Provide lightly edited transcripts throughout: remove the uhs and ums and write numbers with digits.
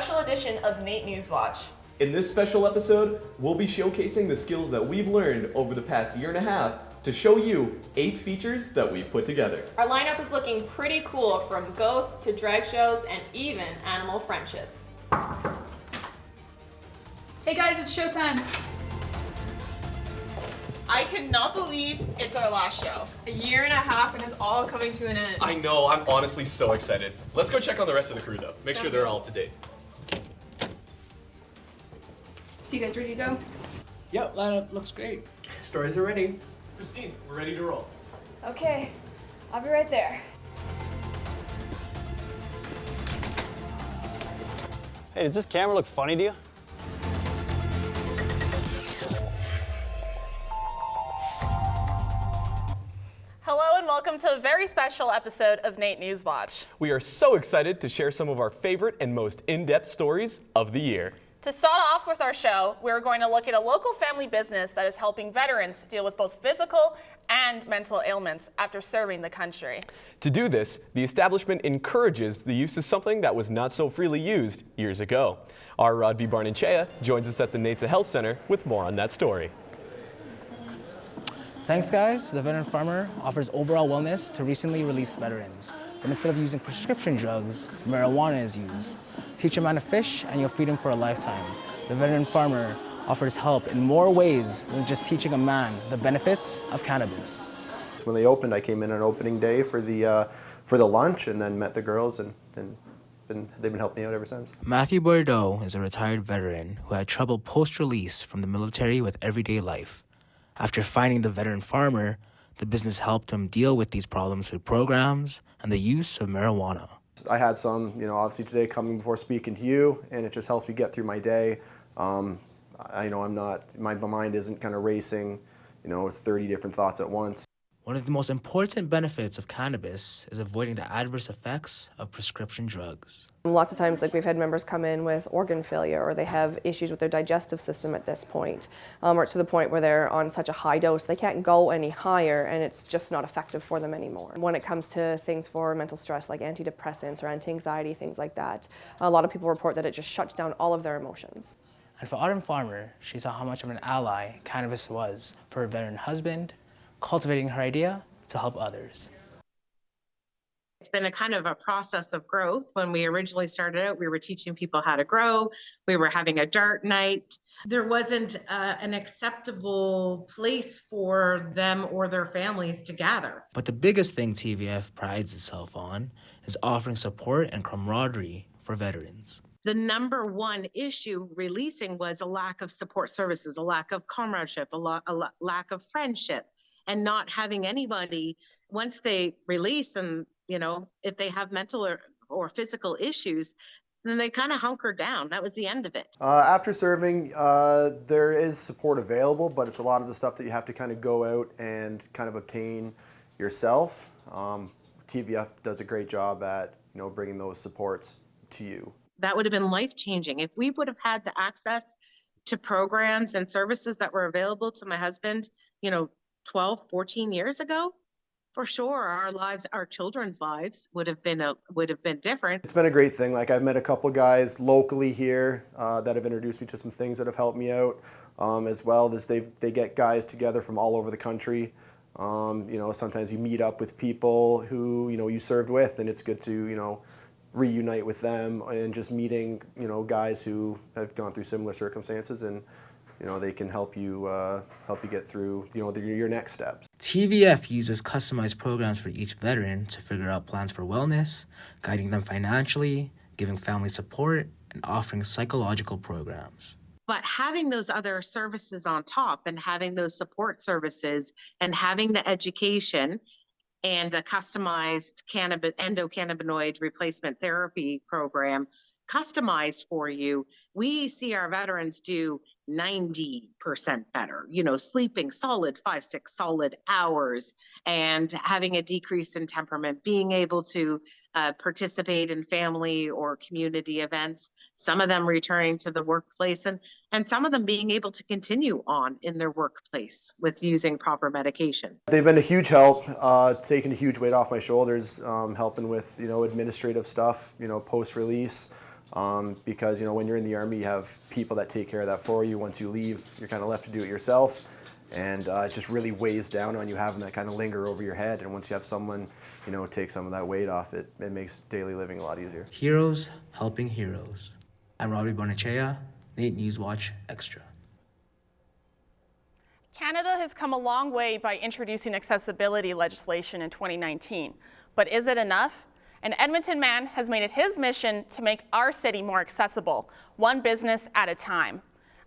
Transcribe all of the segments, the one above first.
special edition of NAIT NewsWatch. In this special episode, we'll be showcasing the skills that we've learned over the past year and a half to show you 8 features that we've put together. Our lineup is looking pretty cool, from ghosts to drag shows and even animal friendships. Hey guys, it's showtime. I cannot believe it's our last show. A year and a half and it's all coming to an end. I know, I'm honestly so excited. Let's go check on the rest of the crew though. Make sure they're all up to date. So you guys ready to go? Yep, lineup looks great. Stories are ready. Christine, we're ready to roll. Okay, I'll be right there. Hey, does this camera look funny to you? Hello and welcome to a very special episode of NAIT NewsWatch. We are so excited to share some of our favorite and most in-depth stories of the year. To start off with our show, we're going to look at a local family business that is helping veterans deal with both physical and mental ailments after serving the country. To do this, the establishment encourages the use of something that was not so freely used years ago. Our Rodby Barnechea joins us at the NAITSA Health Center with more on that story. Thanks, guys. The Veteran Farmer offers overall wellness to recently released veterans. But instead of using prescription drugs, marijuana is used. Teach a man to fish and you'll feed him for a lifetime. The Veteran Farmer offers help in more ways than just teaching a man the benefits of cannabis. When they opened, I came in on opening day for the lunch and then met the girls and they've been helping me out ever since. Matthew Bordeaux is a retired veteran who had trouble post-release from the military with everyday life. After finding the Veteran Farmer, the business helped him deal with these problems through programs and the use of marijuana. I had some, obviously today coming before speaking to you, and it just helps me get through my day. My mind isn't kind of racing, 30 different thoughts at once. One of the most important benefits of cannabis is avoiding the adverse effects of prescription drugs. Lots of times, we've had members come in with organ failure, or they have issues with their digestive system at this point, or to the point where they're on such a high dose they can't go any higher, and it's just not effective for them anymore. When it comes to things for mental stress, like antidepressants or anti-anxiety, things like that, a lot of people report that it just shuts down all of their emotions. And for Autumn Farmer, she saw how much of an ally cannabis was for her veteran husband, cultivating her idea to help others. It's been a kind of a process of growth. When we originally started out, we were teaching people how to grow. We were having a dart night. There wasn't an acceptable place for them or their families to gather. But the biggest thing TVF prides itself on is offering support and camaraderie for veterans. The number one issue releasing was a lack of support services, a lack of comradeship, a lack of friendship, and not having anybody, once they release and, if they have mental or physical issues, then they kind of hunker down. That was the end of it. After serving, there is support available, but it's a lot of the stuff that you have to kind of go out and kind of obtain yourself. TVF does a great job at, bringing those supports to you. That would have been life-changing. If we would have had the access to programs and services that were available to my husband, 12, 14 years ago, for sure, our lives, our children's lives would have been different. It's been a great thing. Like, I've met a couple guys locally here that have introduced me to some things that have helped me out, as well as they get guys together from all over the country. Sometimes you meet up with people who, you served with, and it's good to, reunite with them, and just meeting, guys who have gone through similar circumstances, and they can help you get through, your next steps. TVF uses customized programs for each veteran to figure out plans for wellness, guiding them financially, giving family support, and offering psychological programs. But having those other services on top, and having those support services, and having the education and a customized endocannabinoid replacement therapy program customized for you, we see our veterans do 90% better, sleeping solid 5-6 solid hours, and having a decrease in temperament, being able to participate in family or community events, some of them returning to the workplace, and some of them being able to continue on in their workplace with using proper medication. They've been a huge help, taking a huge weight off my shoulders, helping with, administrative stuff, post-release. Because when you're in the Army, you have people that take care of that for you. Once you leave, you're kind of left to do it yourself, and it just really weighs down on you having that kind of linger over your head. And once you have someone take some of that weight off, it makes daily living a lot easier. Heroes helping heroes. I'm Robbie Barnechea, NAIT NewsWatch Extra. Canada has come a long way by introducing accessibility legislation in 2019. But is it enough? An Edmonton man has made it his mission to make our city more accessible, one business at a time.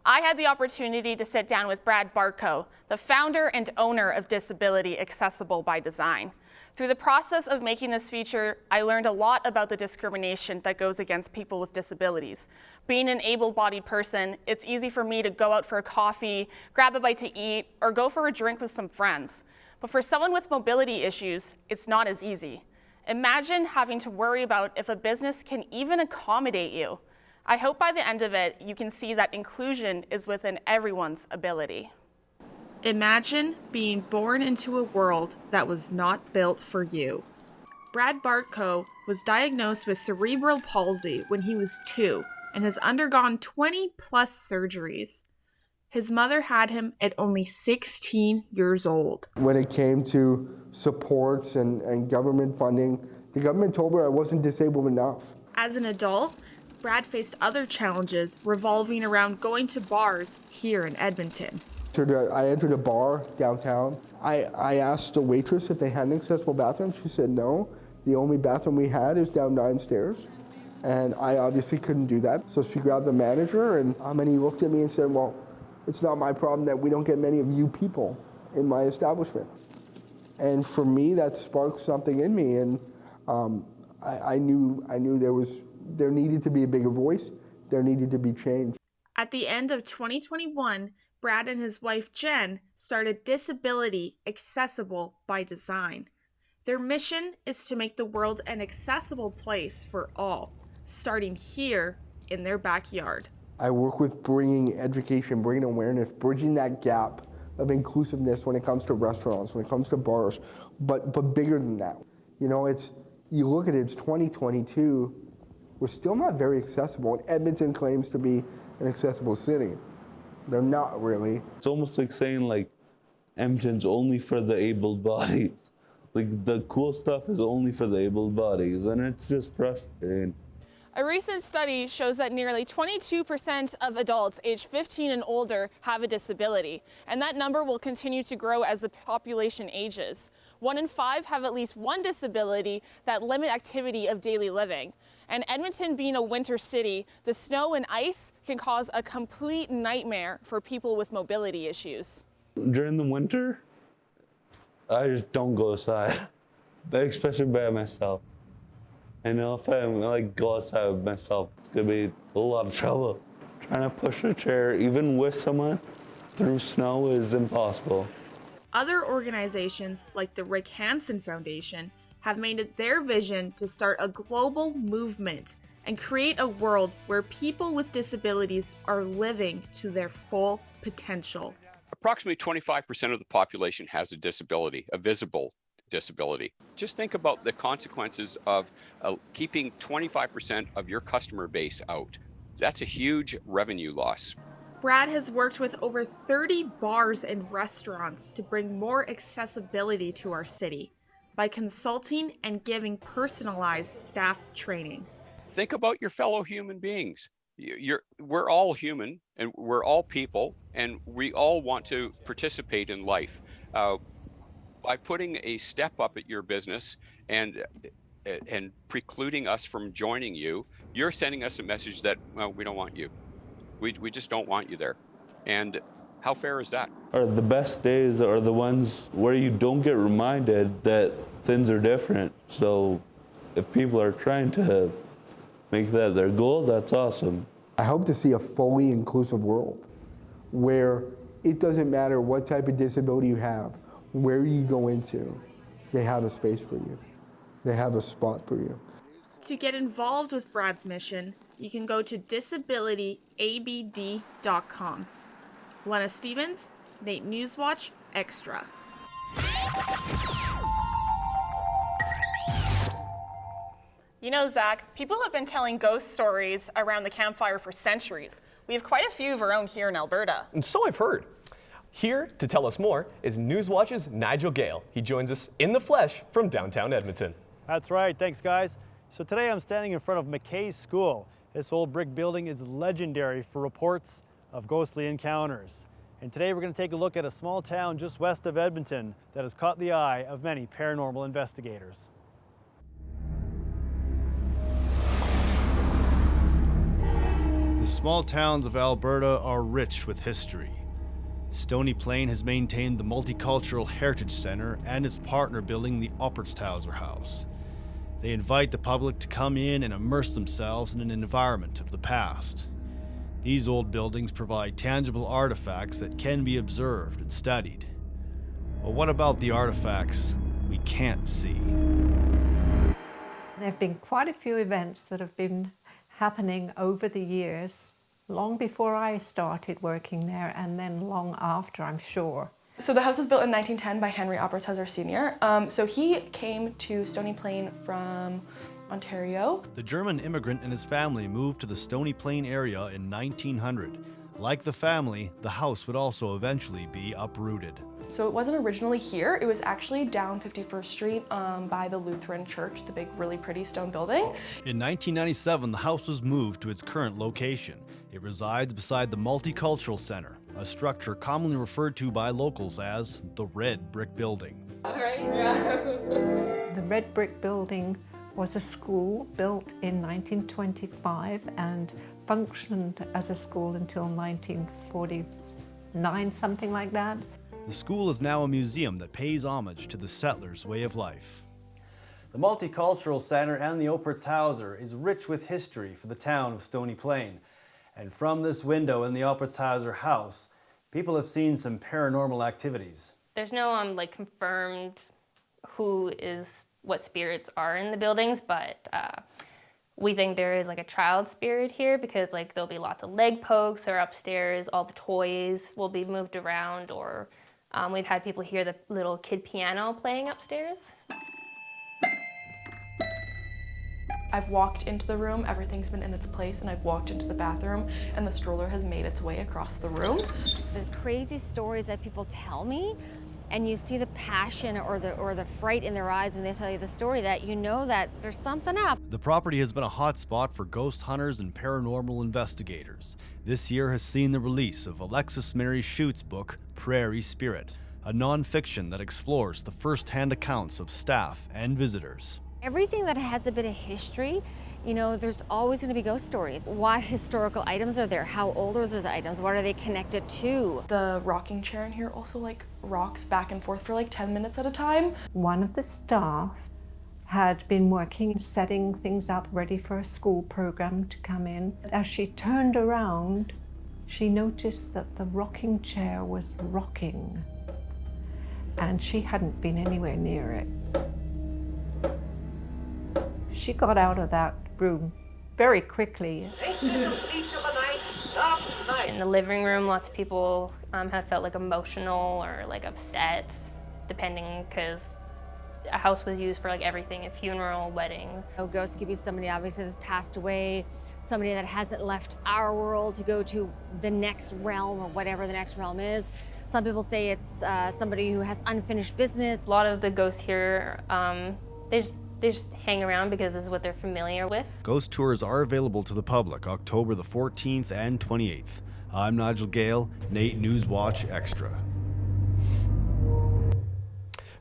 I had the opportunity to sit down with Brad Bartko, the founder and owner of Disability Accessible by Design. Through the process of making this feature, I learned a lot about the discrimination that goes against people with disabilities. Being an able-bodied person, it's easy for me to go out for a coffee, grab a bite to eat, or go for a drink with some friends. But for someone with mobility issues, it's not as easy. Imagine having to worry about if a business can even accommodate you. I hope by the end of it, you can see that inclusion is within everyone's ability. Imagine being born into a world that was not built for you. Brad Bartko was diagnosed with cerebral palsy when he was 2 and has undergone 20+ surgeries. His mother had him at only 16 years old. When it came to supports and government funding, the government told me I wasn't disabled enough. As an adult, Brad faced other challenges revolving around going to bars here in Edmonton. I entered a bar downtown. I asked the waitress if they had an accessible bathroom. She said no. The only bathroom we had is down 9 stairs. And I obviously couldn't do that. So she grabbed the manager and he looked at me and said, well, it's not my problem that we don't get many of you people in my establishment. And for me, that sparked something in me. And I knew there needed to be a bigger voice. There needed to be change. At the end of 2021, Brad and his wife Jen started Disability Accessible by Design. Their mission is to make the world an accessible place for all, starting here in their backyard. I work with bringing education, bringing awareness, bridging that gap of inclusiveness when it comes to restaurants, when it comes to bars, but bigger than that. You look at it, it's 2022, we're still not very accessible, and Edmonton claims to be an accessible city. They're not really. It's almost like saying Edmonton's only for the able bodies. The cool stuff is only for the able bodies, and it's just frustrating. A recent study shows that nearly 22% of adults aged 15 and older have a disability, and that number will continue to grow as the population ages. 1 in 5 have at least one disability that limit activity of daily living. And Edmonton being a winter city, the snow and ice can cause a complete nightmare for people with mobility issues. During the winter, I just don't go outside, especially by myself. If I go outside with myself, it's gonna be a lot of trouble. Trying to push a chair, even with someone, through snow is impossible. Other organizations, like the Rick Hansen Foundation, have made it their vision to start a global movement and create a world where people with disabilities are living to their full potential. Approximately 25% of the population has a disability, a visible disability. Just think about the consequences of keeping 25% of your customer base out. That's a huge revenue loss. Brad has worked with over 30 bars and restaurants to bring more accessibility to our city by consulting and giving personalized staff training. Think about your fellow human beings. We're all human and we're all people, and we all want to participate in life. By putting a step up at your business and precluding us from joining you, you're sending us a message that, well, we don't want you. We just don't want you there. And how fair is that? The best days are the ones where you don't get reminded that things are different. So if people are trying to make that their goal, that's awesome. I hope to see a fully inclusive world where it doesn't matter what type of disability you have, where you go into, they have a space for you. They have a spot for you. To get involved with Brad's mission, you can go to disabilityabd.com. Lena Stevens, NAIT NewsWatch Extra. You know, Zach, people have been telling ghost stories around the campfire for centuries. We have quite a few of our own here in Alberta. And so I've heard. Here to tell us more is NewsWatch's Nigel Gale. He joins us in the flesh from downtown Edmonton. That's right, thanks guys. So today I'm standing in front of McKay's School. This old brick building is legendary for reports of ghostly encounters. And today we're going to take a look at a small town just west of Edmonton that has caught the eye of many paranormal investigators. The small towns of Alberta are rich with history. Stony Plain has maintained the Multicultural Heritage Centre and its partner building, the Oppertshauser House. They invite the public to come in and immerse themselves in an environment of the past. These old buildings provide tangible artifacts that can be observed and studied. But what about the artifacts we can't see? There have been quite a few events that have been happening over the years, long before I started working there and then long after, I'm sure. So the house was built in 1910 by Henry Oppertshauser Sr. So he came to Stony Plain from Ontario. The German immigrant and his family moved to the Stony Plain area in 1900. Like the family, the house would also eventually be uprooted. So it wasn't originally here, it was actually down 51st Street by the Lutheran Church, the big, really pretty stone building. In 1997, the house was moved to its current location. It resides beside the Multicultural Centre, a structure commonly referred to by locals as the Red Brick Building. The Red Brick Building was a school built in 1925 and functioned as a school until 1949, something like that. The school is now a museum that pays homage to the settlers' way of life. The Multicultural Centre and the Oppertshauser is rich with history for the town of Stony Plain. And from this window in the Oppertshauser house, people have seen some paranormal activities. There's no like confirmed what spirits are in the buildings, but we think there is like a child spirit here because like there'll be lots of leg pokes or upstairs, all the toys will be moved around, or we've had people hear the little kid piano playing upstairs. I've walked into the room, everything's been in its place, and I've walked into the bathroom and the stroller has made its way across the room. The crazy stories that people tell me, and you see the passion or the fright in their eyes when they tell you the story, that you know that there's something up. The property has been a hot spot for ghost hunters and paranormal investigators. This year has seen the release of Alexis Mary Schute's book, Prairie Spirit, a non-fiction that explores the first-hand accounts of staff and visitors. Everything that has a bit of history, you know, there's always going to be ghost stories. What historical items are there? How old are those items? What are they connected to? The rocking chair in here also like rocks back and forth for like 10 minutes at a time. One of the staff had been working, setting things up, ready for a school program to come in. As she turned around, she noticed that the rocking chair was rocking, and she hadn't been anywhere near it. She got out of that room very quickly. In the living room, lots of people have felt like emotional or like upset, depending, because a house was used for like everything, a funeral, wedding. A ghost could be somebody obviously that's passed away, somebody that hasn't left our world to go to the next realm or whatever the next realm is. Some people say it's somebody who has unfinished business. A lot of the ghosts here, they just hang around because this is what they're familiar with. Ghost tours are available to the public October the 14th and 28th. I'm Nigel Gale, NAIT NewsWatch Extra.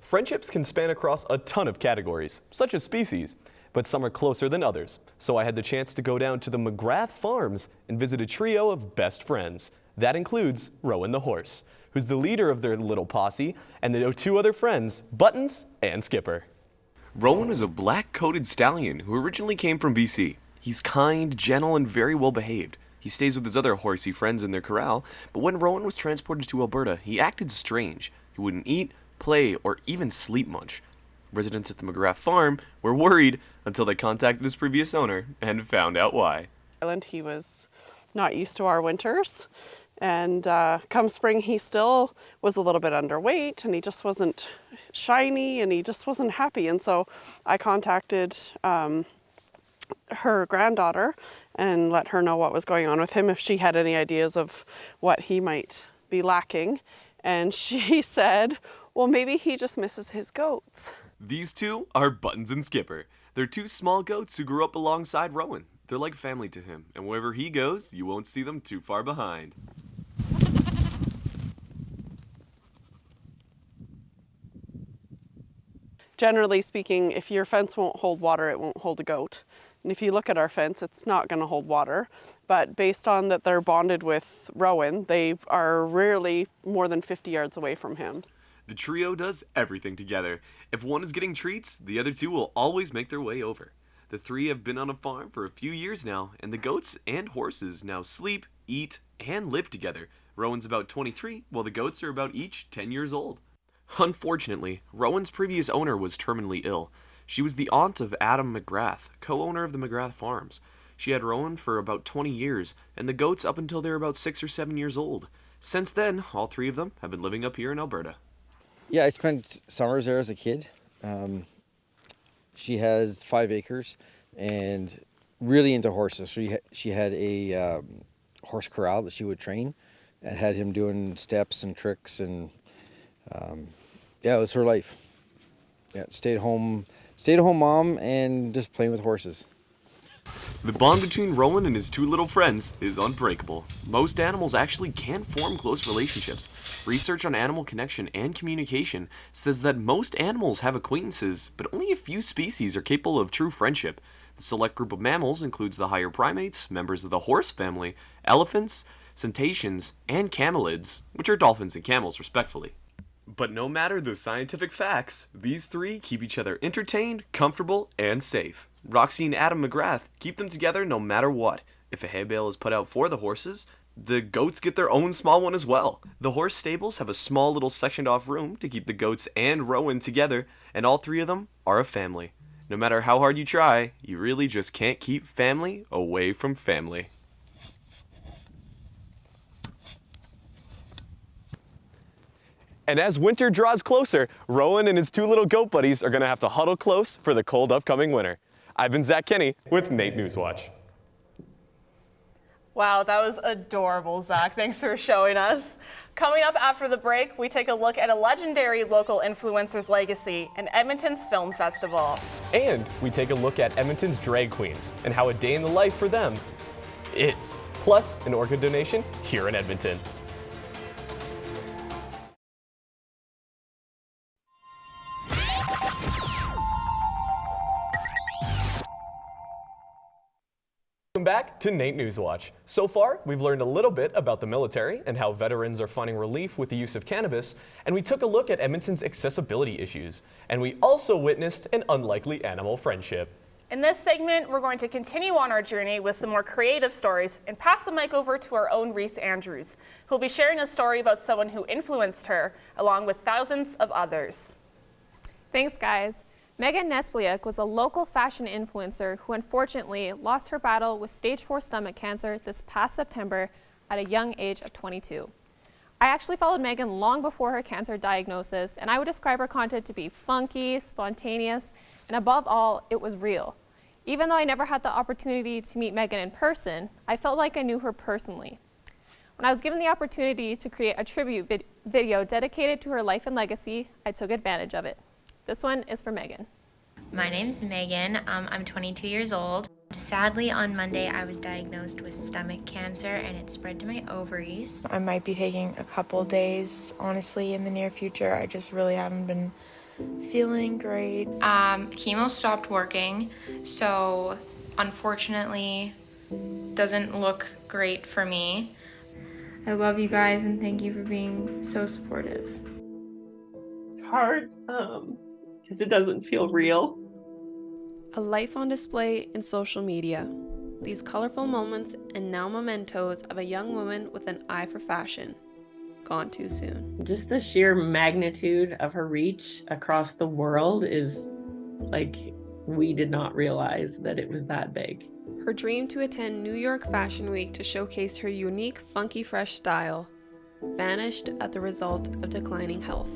Friendships can span across a ton of categories, such as species, but some are closer than others. So I had the chance to go down to the McGrath Farms and visit a trio of best friends. That includes Rowan the horse, who's the leader of their little posse, and the two other friends, Buttons and Skipper. Rowan is a black-coated stallion who originally came from BC. He's kind, gentle, and very well behaved. He stays with his other horsey friends in their corral, but when Rowan was transported to Alberta, he acted strange. He wouldn't eat, play, or even sleep much. Residents at the McGrath farm were worried until they contacted his previous owner and found out why. He was not used to our winters, and come spring he still was a little bit underweight, and he just wasn't shiny, and he just wasn't happy. And so I contacted her granddaughter and let her know what was going on with him, if she had any ideas of what he might be lacking. And she said, well, maybe he just misses his goats. These two are Buttons and Skipper. They're two small goats who grew up alongside Rowan. They're like family to him, and wherever he goes, you won't see them too far behind. Generally speaking, if your fence won't hold water, it won't hold a goat. And if you look at our fence, it's not going to hold water. But based on that they're bonded with Rowan, they are rarely more than 50 yards away from him. The trio does everything together. If one is getting treats, the other two will always make their way over. The three have been on a farm for a few years now, and the goats and horses now sleep, eat, and live together. Rowan's about 23, while the goats are about each 10 years old. Unfortunately, Rowan's previous owner was terminally ill. She was the aunt of Adam McGrath, co-owner of the McGrath Farms. She had Rowan for about 20 years, and the goats up until they were about 6 or 7 years old. Since then, all three of them have been living up here in Alberta. Yeah, I spent summers there as a kid. She has 5 acres and really into horses. So she had a horse corral that she would train and had him doing steps and tricks, and yeah, it was her life. Yeah, stayed home mom and just playing with horses. The bond between Rowan and his two little friends is unbreakable. Most animals actually can form close relationships. Research on animal connection and communication says that most animals have acquaintances, but only a few species are capable of true friendship. The select group of mammals includes the higher primates, members of the horse family, elephants, cetaceans, and camelids, which are dolphins and camels respectively. But no matter the scientific facts, these three keep each other entertained, comfortable, and safe. Roxy and Adam McGrath keep them together no matter what. If a hay bale is put out for the horses, the goats get their own small one as well. The horse stables have a small little sectioned off room to keep the goats and Rowan together, and all three of them are a family. No matter how hard you try, you really just can't keep family away from family. And as winter draws closer, Rowan and his two little goat buddies are going to have to huddle close for the cold upcoming winter. I've been Zach Kenny with NAIT NewsWatch. Wow, that was adorable, Zach. Thanks for showing us. Coming up after the break, we take a look at a legendary local influencer's legacy in Edmonton's Film Festival. And we take a look at Edmonton's drag queens and how a day in the life for them is. Plus, an organ donation here in Edmonton. Welcome back to NAIT NewsWatch. So far, we've learned a little bit about the military and how veterans are finding relief with the use of cannabis, and we took a look at Edmonton's accessibility issues, and we also witnessed an unlikely animal friendship. In this segment, we're going to continue on our journey with some more creative stories and pass the mic over to our own Reese Andrews, who will be sharing a story about someone who influenced her, along with thousands of others. Thanks, guys. Megan Nespliuk was a local fashion influencer who unfortunately lost her battle with stage 4 stomach cancer this past September at a young age of 22. I actually followed Megan long before her cancer diagnosis, and I would describe her content to be funky, spontaneous, and above all, it was real. Even though I never had the opportunity to meet Megan in person, I felt like I knew her personally. When I was given the opportunity to create a tribute video dedicated to her life and legacy, I took advantage of it. This one is for Megan. My name's Megan. I'm 22 years old. Sadly, on Monday, I was diagnosed with stomach cancer and it spread to my ovaries. I might be taking a couple days, honestly, in the near future. I just really haven't been feeling great. Chemo stopped working, so unfortunately, doesn't look great for me. I love you guys and thank you for being so supportive. It's hard because it doesn't feel real. A life on display in social media. These colorful moments and now mementos of a young woman with an eye for fashion. Gone too soon. Just the sheer magnitude of her reach across the world is like, we did not realize that it was that big. Her dream to attend New York Fashion Week to showcase her unique, funky, fresh style vanished at the result of declining health.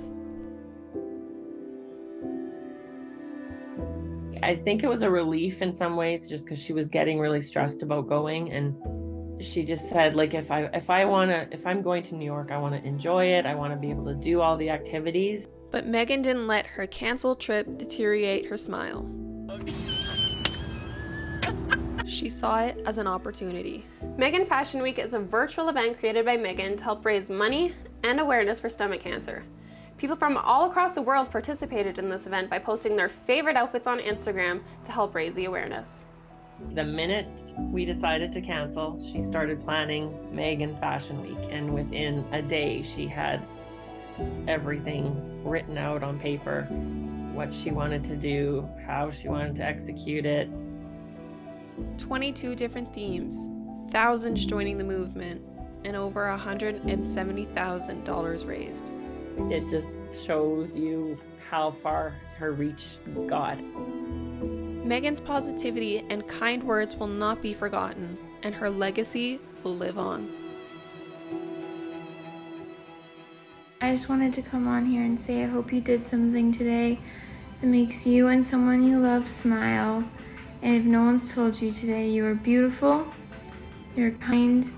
I think it was a relief in some ways, just because she was getting really stressed about going, and she just said, like, if I'm going to New York, I want to enjoy it. I want to be able to do all the activities. But Megan didn't let her canceled trip deteriorate her smile. She saw it as an opportunity. Megan Fashion Week is a virtual event created by Megan to help raise money and awareness for stomach cancer. People from all across the world participated in this event by posting their favorite outfits on Instagram to help raise the awareness. The minute we decided to cancel, she started planning Megan Fashion Week, and within a day she had everything written out on paper, what she wanted to do, how she wanted to execute it. 22 different themes, thousands joining the movement, and over $170,000 raised. It just shows you how far her reach got. Megan's positivity and kind words will not be forgotten, and her legacy will live on. I just wanted to come on here and say I hope you did something today that makes you and someone you love smile. And if no one's told you today, you are beautiful, you're kind,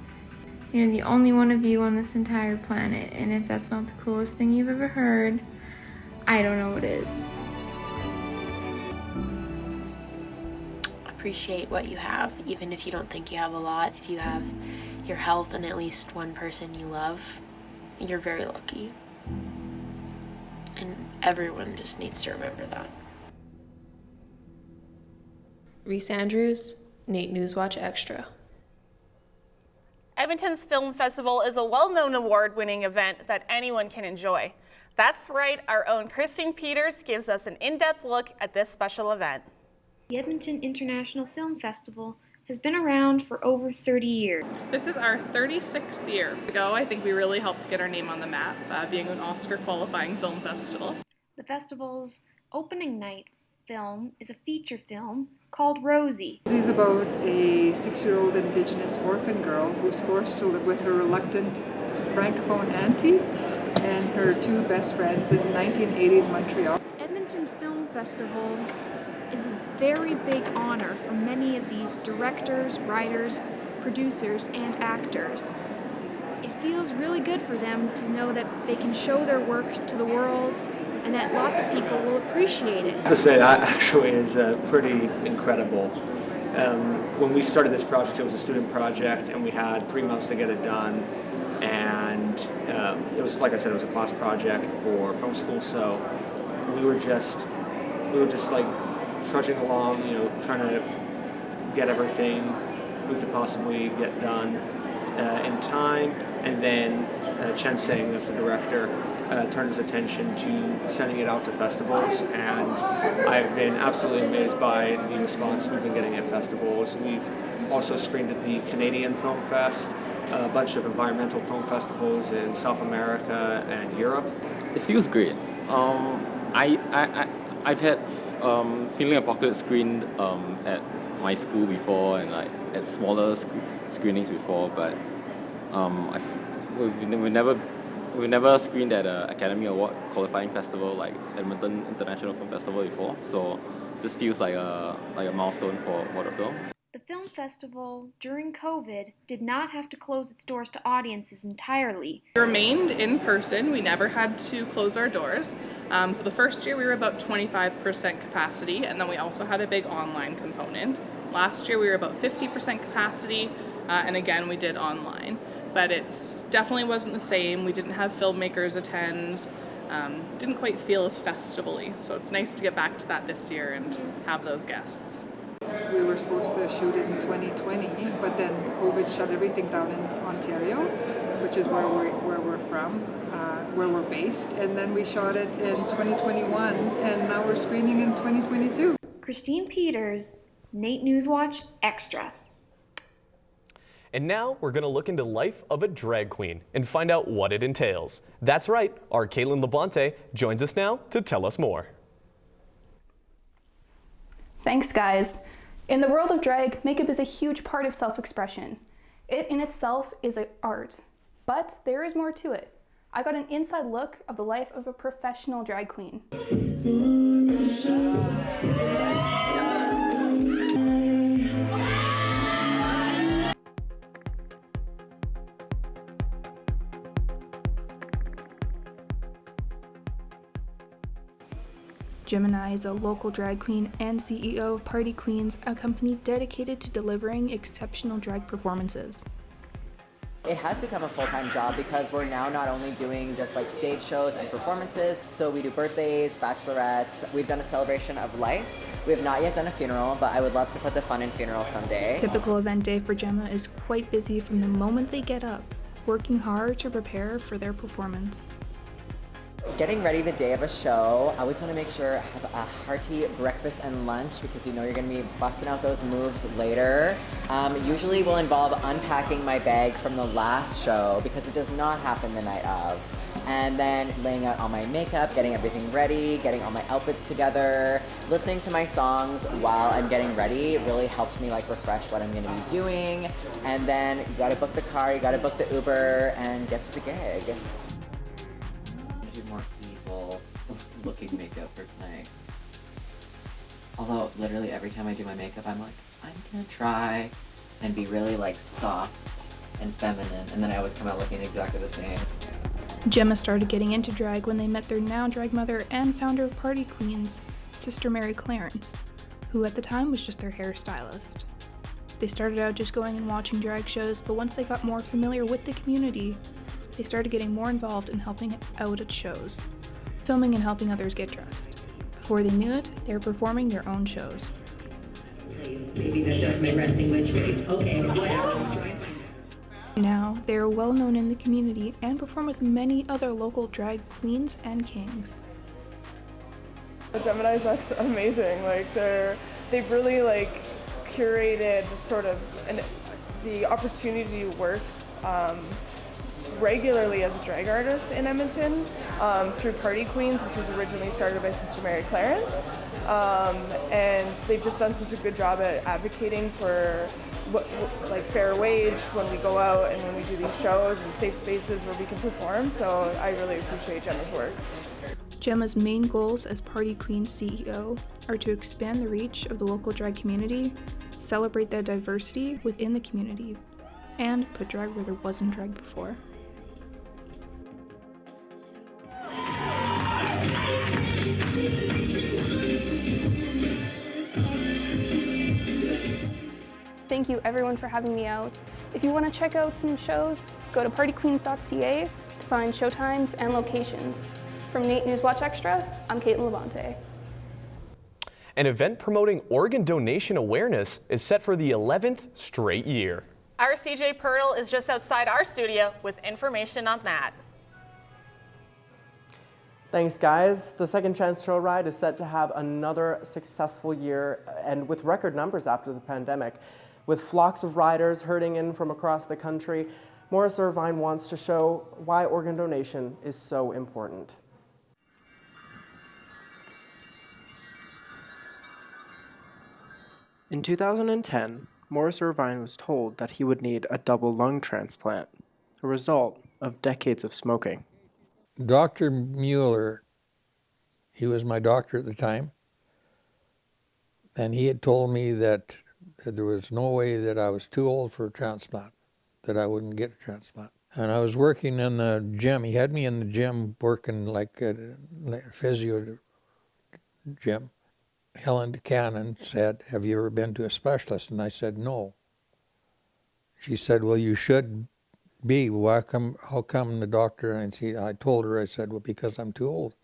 you're the only one of you on this entire planet. And if that's not the coolest thing you've ever heard, I don't know what is. Appreciate what you have, even if you don't think you have a lot. If you have your health and at least one person you love, you're very lucky. And everyone just needs to remember that. Reese Andrews, NAIT NewsWatch Extra. Edmonton's Film Festival is a well-known award-winning event that anyone can enjoy. That's right, our own Christine Peters gives us an in-depth look at this special event. The Edmonton International Film Festival has been around for over 30 years. This is our 36th year. I think we really helped get our name on the map, being an Oscar-qualifying film festival. The festival's opening night film is a feature film called Rosie. This is about a 6-year-old Indigenous orphan girl who's forced to live with her reluctant Francophone auntie and her 2 best friends in 1980s Montreal. Edmonton Film Festival is a very big honor for many of these directors, writers, producers, and actors. It feels really good for them to know that they can show their work to the world and that lots of people will appreciate it. To say that actually is pretty incredible. When we started this project, it was a student project, and we had 3 months to get it done. And it was, like I said, it was a class project for film school. So we were just like trudging along, trying to get everything we could possibly get done in time. And then Chen Singh, that's the director, turned his attention to sending it out to festivals, and I've been absolutely amazed by the response we've been getting at festivals. We've also screened at the Canadian Film Fest, a bunch of environmental film festivals in South America and Europe. It feels great. I've had Feeling Apocalypse screened at my school before, and like at smaller screenings before, but we've never screened at an Academy Award qualifying festival like Edmonton International Film Festival before, so this feels like a milestone for the film. The film festival, during COVID, did not have to close its doors to audiences entirely. We remained in person. We never had to close our doors. So the first year we were about 25% capacity, and then we also had a big online component. Last year we were about 50% capacity, and again we did online. But it definitely wasn't the same. We didn't have filmmakers attend. Didn't quite feel as festival-y. So it's nice to get back to that this year and have those guests. We were supposed to shoot it in 2020, but then COVID shut everything down in Ontario, which is where we're from, where we're based. And then we shot it in 2021, and now we're screening in 2022. Christine Peters, NAIT NewsWatch Extra. And now we're going to look into life of a drag queen and find out what it entails. That's right, our Caitlin Labonte joins us now to tell us more. Thanks, guys. In the world of drag, makeup is a huge part of self-expression. It in itself is an art, but there is more to it. I got an inside look of the life of a professional drag queen. Gemini is a local drag queen and CEO of Party Queens, a company dedicated to delivering exceptional drag performances. It has become a full-time job because we're now not only doing just like stage shows and performances, so we do birthdays, bachelorettes, we've done a celebration of life. We have not yet done a funeral, but I would love to put the fun in funeral someday. Typical event day for Gemma is quite busy from the moment they get up, working hard to prepare for their performance. Getting ready the day of a show, I always want to make sure I have a hearty breakfast and lunch because you know you're going to be busting out those moves later. Usually will involve unpacking my bag from the last show because it does not happen the night of. And then laying out all my makeup, getting everything ready, getting all my outfits together, listening to my songs while I'm getting ready. It really helps me like refresh what I'm going to be doing. And then you got to book the car, you got to book the Uber and get to the gig. Do more evil looking makeup for tonight. Although literally every time I do my makeup, I'm like, I'm gonna try and be really like soft and feminine, and then I always come out looking exactly the same. Gemma started getting into drag when they met their now drag mother and founder of Party Queens, Sister Mary Clarence, who at the time was just their hairstylist. They started out just going and watching drag shows, but once they got more familiar with the community, they started getting more involved in helping out at shows, filming and helping others get dressed. Before they knew it, they were performing their own shows. Maybe that's just my resting witch face. Okay, whatever. Now, they are well known in the community and perform with many other local drag queens and kings. The Gemini's amazing. Like they've really like curated sort of the opportunity to work regularly as a drag artist in Edmonton through Party Queens, which was originally started by Sister Mary Clarence. And they've just done such a good job at advocating for like fair wage when we go out and when we do these shows and safe spaces where we can perform. So I really appreciate Gemma's work. Gemma's main goals as Party Queen CEO are to expand the reach of the local drag community, celebrate the diversity within the community, and put drag where there wasn't drag before. Thank you everyone for having me out. If you want to check out some shows, go to partyqueens.ca to find showtimes and locations. From NAIT NewsWatch Extra, I'm Caitlin Levante. An event promoting organ donation awareness is set for the 11th straight year. Our CJ Pirtle is just outside our studio with information on that. Thanks, guys. The Second Chance Trail Ride is set to have another successful year and with record numbers after the pandemic. With flocks of riders herding in from across the country, Morris Irvine wants to show why organ donation is so important. In 2010, Morris Irvine was told that he would need a double lung transplant, a result of decades of smoking. Dr. Mueller, he was my doctor at the time, and he had told me that there was no way that I was too old for a transplant, that I wouldn't get a transplant. And I was working in the gym. He had me in the gym working like a physio gym. Helen DeCannon said, "Have you ever been to a specialist?" And I said, "No." She said, "Well, you should be. How come the doctor?" And I told her, I said, "Well, because I'm too old."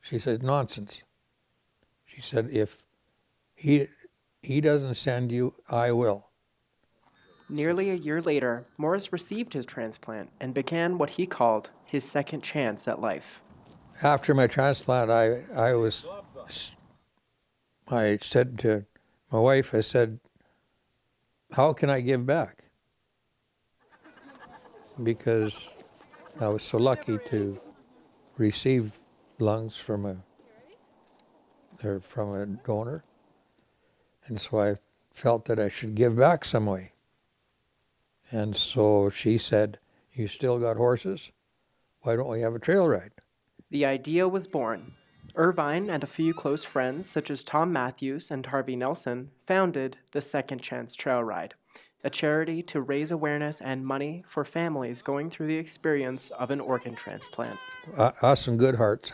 She said, "Nonsense." She said, "If he doesn't send you, I will." Nearly a year later, Morris received his transplant and began what he called his second chance at life. After my transplant, I said to my wife, I said, "How can I give back?" Because I was so lucky to receive lungs from a donor. And so I felt that I should give back some way. And so she said, "You still got horses? Why don't we have a trail ride?" The idea was born. Irvine and a few close friends, such as Tom Matthews and Harvey Nelson, founded the Second Chance Trail Ride, a charity to raise awareness and money for families going through the experience of an organ transplant. Us in Good Hearts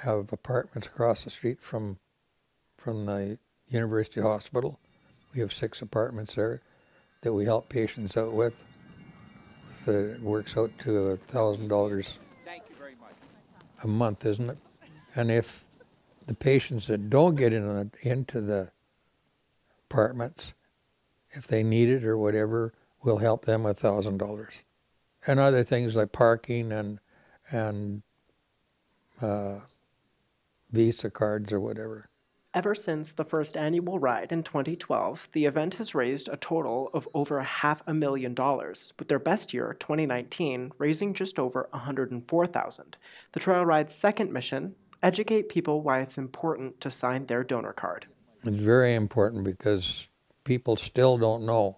have apartments across the street from the University Hospital. We have 6 apartments there that we help patients out with. It works out to $1,000 a month, isn't it? And if the patients that don't get into the apartments, if they need it or whatever, we'll help them with $1,000. And other things like parking and Visa cards or whatever. Ever since the first annual ride in 2012, the event has raised a total of over $500,000, with their best year, 2019, raising just over $104,000. The trail ride's second mission, educate people why it's important to sign their donor card. It's very important because people still don't know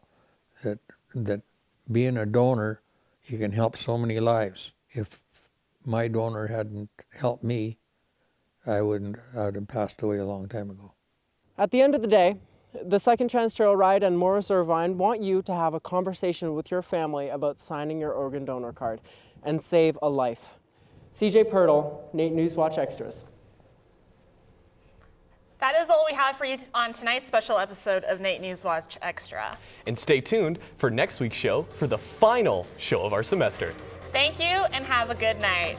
that being a donor, you can help so many lives. If my donor hadn't helped me, I would have passed away a long time ago. At the end of the day, the Second Chance Trail Ride and Morris Irvine want you to have a conversation with your family about signing your organ donor card and save a life. CJ Pirtle, NAIT NewsWatch Extras. That is all we have for you on tonight's special episode of NAIT NewsWatch Extra. And stay tuned for next week's show for the final show of our semester. Thank you and have a good night.